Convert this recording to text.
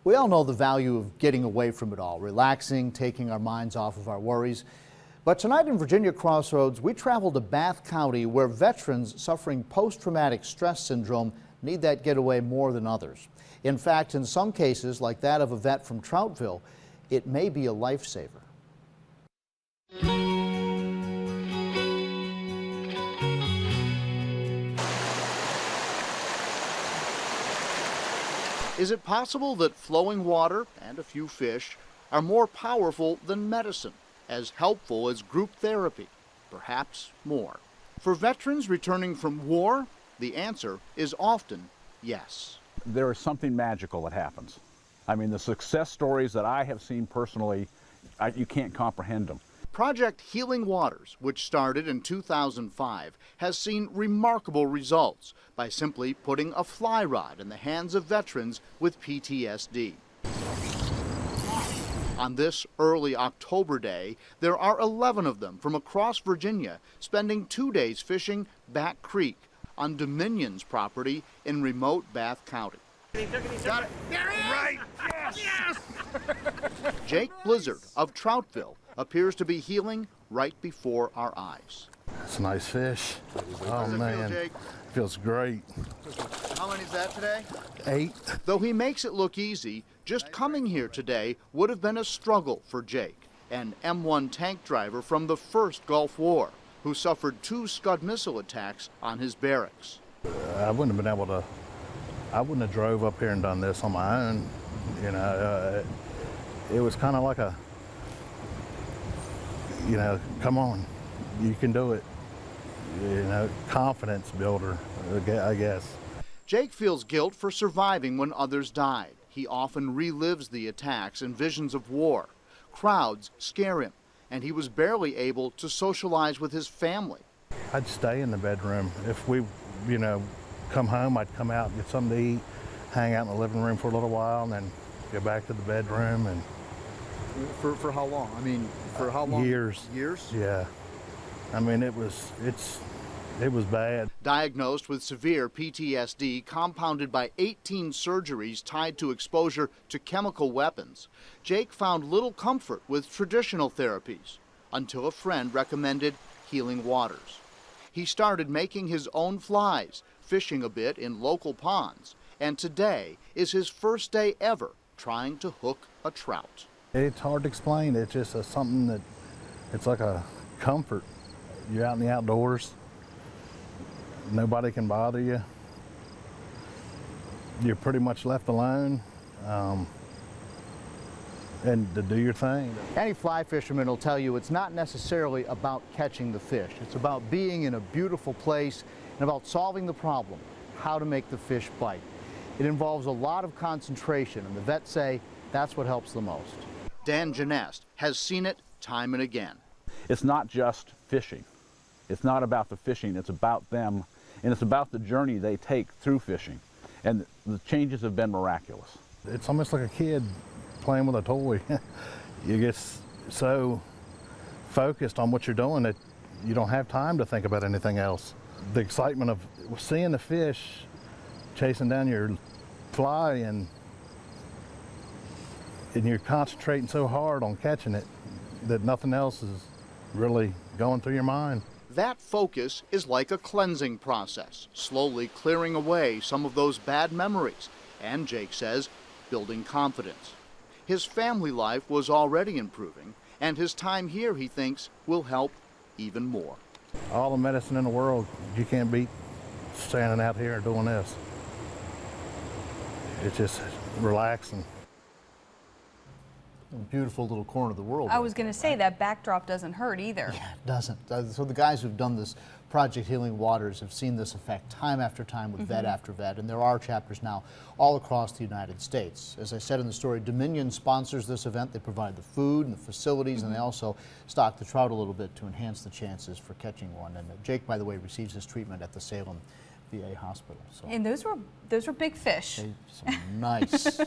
We all know the value of getting away from it all, relaxing, taking our minds off of our worries. But tonight in Virginia Crossroads, we traveled to Bath County, where veterans suffering post-traumatic stress syndrome need that getaway more than others. In fact, in some cases, like that of a vet from Troutville, it may be a lifesaver. Is it possible that flowing water and a few fish are more powerful than medicine, as helpful as group therapy? Perhaps more. For veterans returning from war, the answer is often yes. There is something magical that happens. I mean, the success stories that I have seen personally, you can't comprehend them. Project Healing Waters, which started in 2005, has seen remarkable results by simply putting a fly rod in the hands of veterans with PTSD. On this early October day, there are 11 of them from across Virginia spending 2 days fishing Back Creek on Dominion's property in remote Bath County. Got it. There he is! Right. Yes! Yes! Jake Blizzard of Troutville appears to be healing right before our eyes. It's a nice fish. How does it man, feel, Jake? Feels great. How many is that today? 8. Though he makes it look easy, just coming here today would have been a struggle for Jake, an M1 tank driver from the first Gulf War, who suffered 2 Scud missile attacks on his barracks. I wouldn't have been able to. I wouldn't have drove up here and done this on my own. You know, it was kind of like a, you know, come on, you can do it. You know, confidence builder, I guess. Jake feels guilt for surviving when others died. He often relives the attacks and visions of war. Crowds scare him, and he was barely able to socialize with his family. I'd stay in the bedroom. If we, you know, come home, I'd come out and get something to eat, hang out in the living room for a little while, and then go back to the bedroom. And For how long? I mean, for how long? Years. Years? Yeah. I mean, it was bad. Diagnosed with severe PTSD compounded by 18 surgeries tied to exposure to chemical weapons, Jake found little comfort with traditional therapies until a friend recommended Healing Waters. He started making his own flies, fishing a bit in local ponds, and today is his first day ever trying to hook a trout. It's hard to explain. It's just something that, it's like a comfort. You're out in the outdoors. Nobody can bother you. You're pretty much left alone, and to do your thing. Any fly fisherman will tell you it's not necessarily about catching the fish. It's about being in a beautiful place and about solving the problem, how to make the fish bite. It involves a lot of concentration, and the vets say that's what helps the most. Dan Genest has seen it time and again. It's not just fishing. It's not about the fishing, it's about them, and it's about the journey they take through fishing. And the changes have been miraculous. It's almost like a kid playing with a toy. You get so focused on what you're doing that you don't have time to think about anything else. The excitement of seeing the fish, chasing down your fly, and you're concentrating so hard on catching it that nothing else is really going through your mind. That focus is like a cleansing process, slowly clearing away some of those bad memories, and Jake says, building confidence. His family life was already improving, and his time here, he thinks, will help even more. All the medicine in the world, you can't beat standing out here and doing this. It's just relaxing. Beautiful little corner of the world. I was going to say that backdrop doesn't hurt either. Yeah, it doesn't. So the guys who've done this Project Healing Waters have seen this effect time after time with vet after vet, and there are chapters now all across the United States. As I said in the story, Dominion sponsors this event. They provide the food and the facilities, and they also stock the trout a little bit to enhance the chances for catching one. And Jake, by the way, receives his treatment at the Salem VA hospital. So And those were big fish. some nice